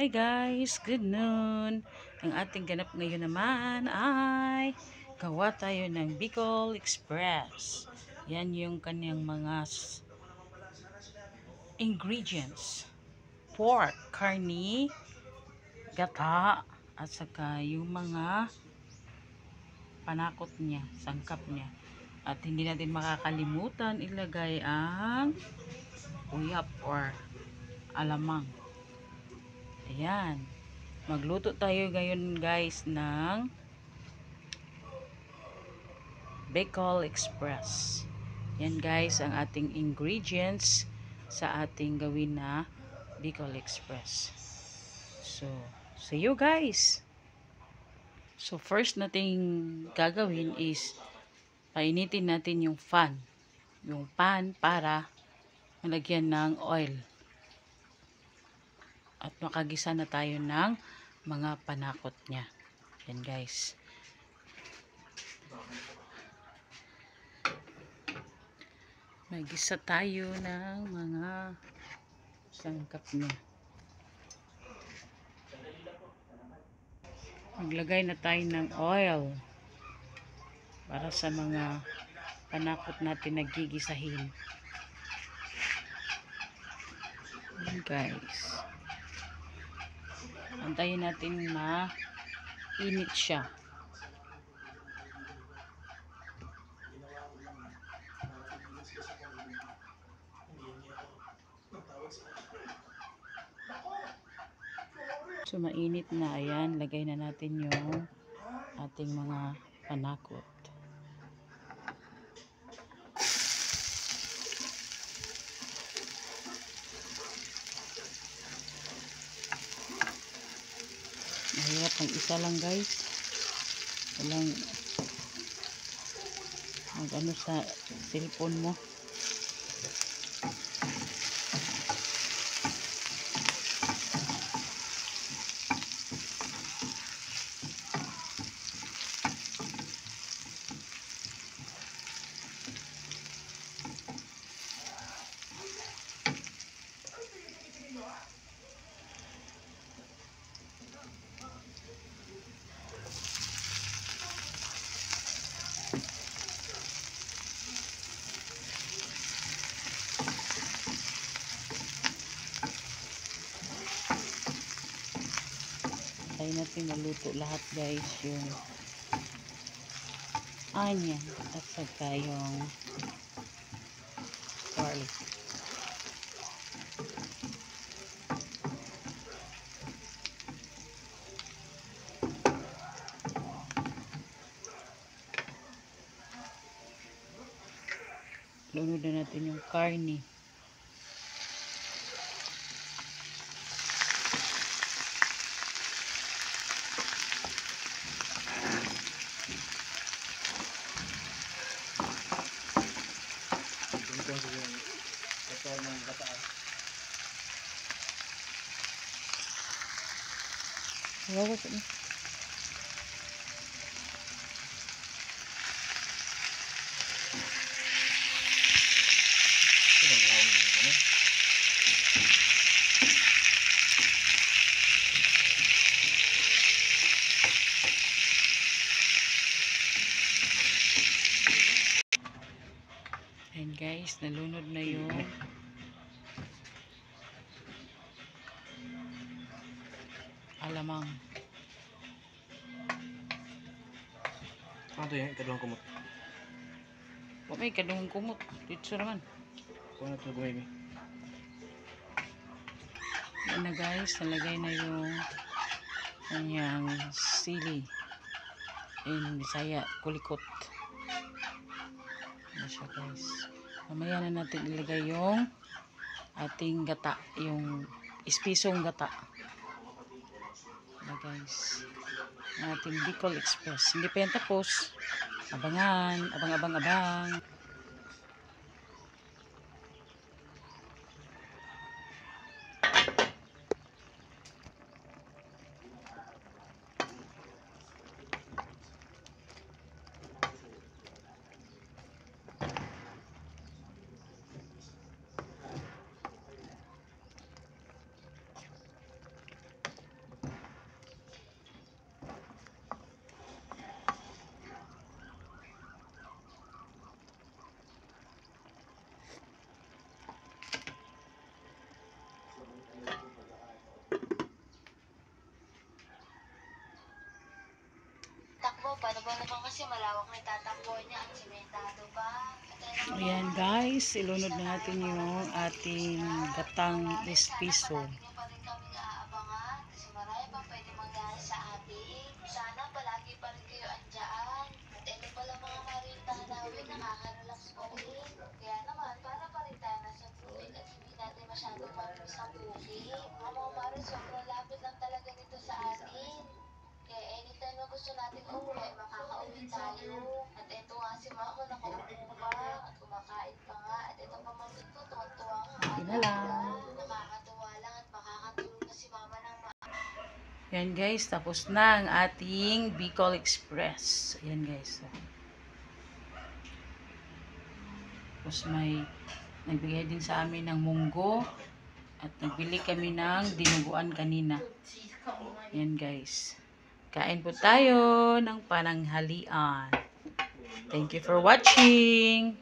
Hi guys, good noon. Ang ating ganap ngayon naman ay gawa tayo ng Bicol Express. Yan yung kanyang mga ingredients. Pork, karni, gata, at saka yung mga panakot niya, sangkap niya. At hindi natin makakalimutan ilagay ang uyap or alamang. Ayan. Magluto tayo ngayon guys ng Bicol Express. Yan guys ang ating ingredients sa ating gawin na Bicol Express. So, see you guys! So, first nating gagawin is painitin natin yung pan para malagyan ng oil. At makagisa na tayo ng mga panakot niya. Yan guys. Magisa tayo ng mga sangkap niya. Maglagay na tayo ng oil para sa mga panakot natin na gigisahin. Yan guys. Antayin natin init siya. So mainit na, ayan, lagay na natin yung ating mga panakot. Mahirap ang isa lang guys. Walang mag-ano sa cellphone mo. Tayo natin maluto lahat guys, yung onion at saka yung garlic. Lunod na natin yung karni. Wow, what's it? And guys, nalunod na yung alamang. Ano to yan? Ikaduhang kumot. O may kadungong kumot. Dito naman. Kung ano ito gawin Yan na guys, nalagay na yung kanyang sili. In Bisaya, kulikot. Yan siya guys. Mamaya na natin ilagay yung ating gata. Yung ispisong gata. Yan guys. Ang ating Bicol Express. Hindi pa yan tapos. Abangan. Abang. kasi malawak na tatakbo niya at simentado pa. Ayan guys, ilunod na natin yung ating gatang piso. Palagi niyo pa rin kaming aabangan kasi marami pang pwede mangyari sa atin. Sana palagi pa rin kayo andyan. At ito pala mga marintahan namin, nakaka-relax pa rin. Kaya naman, para pa rin tayo nasa bukid at hindi natin masyadong mamiss ang bukid. Mga marin, sobrang lapit lang talaga nito sa atin. Kaya anytime na gusto natin umuwi, makaka-uwi tayo. At ito nga si Mama, nakaupo pa at kumakain pa nga. At ito pamangkin ko, tuwang-tuwa nga. Yun na lang. Nakakatuwa lang at makakatulong na si Mama ng Ayan guys, tapos na ang ating Bicol Express. Ayan guys. Tapos may nagbigay din sa amin ng munggo at nagbili kami ng dinuguan kanina. Ayan guys. Kain po tayo ng pananghalian. Thank you for watching.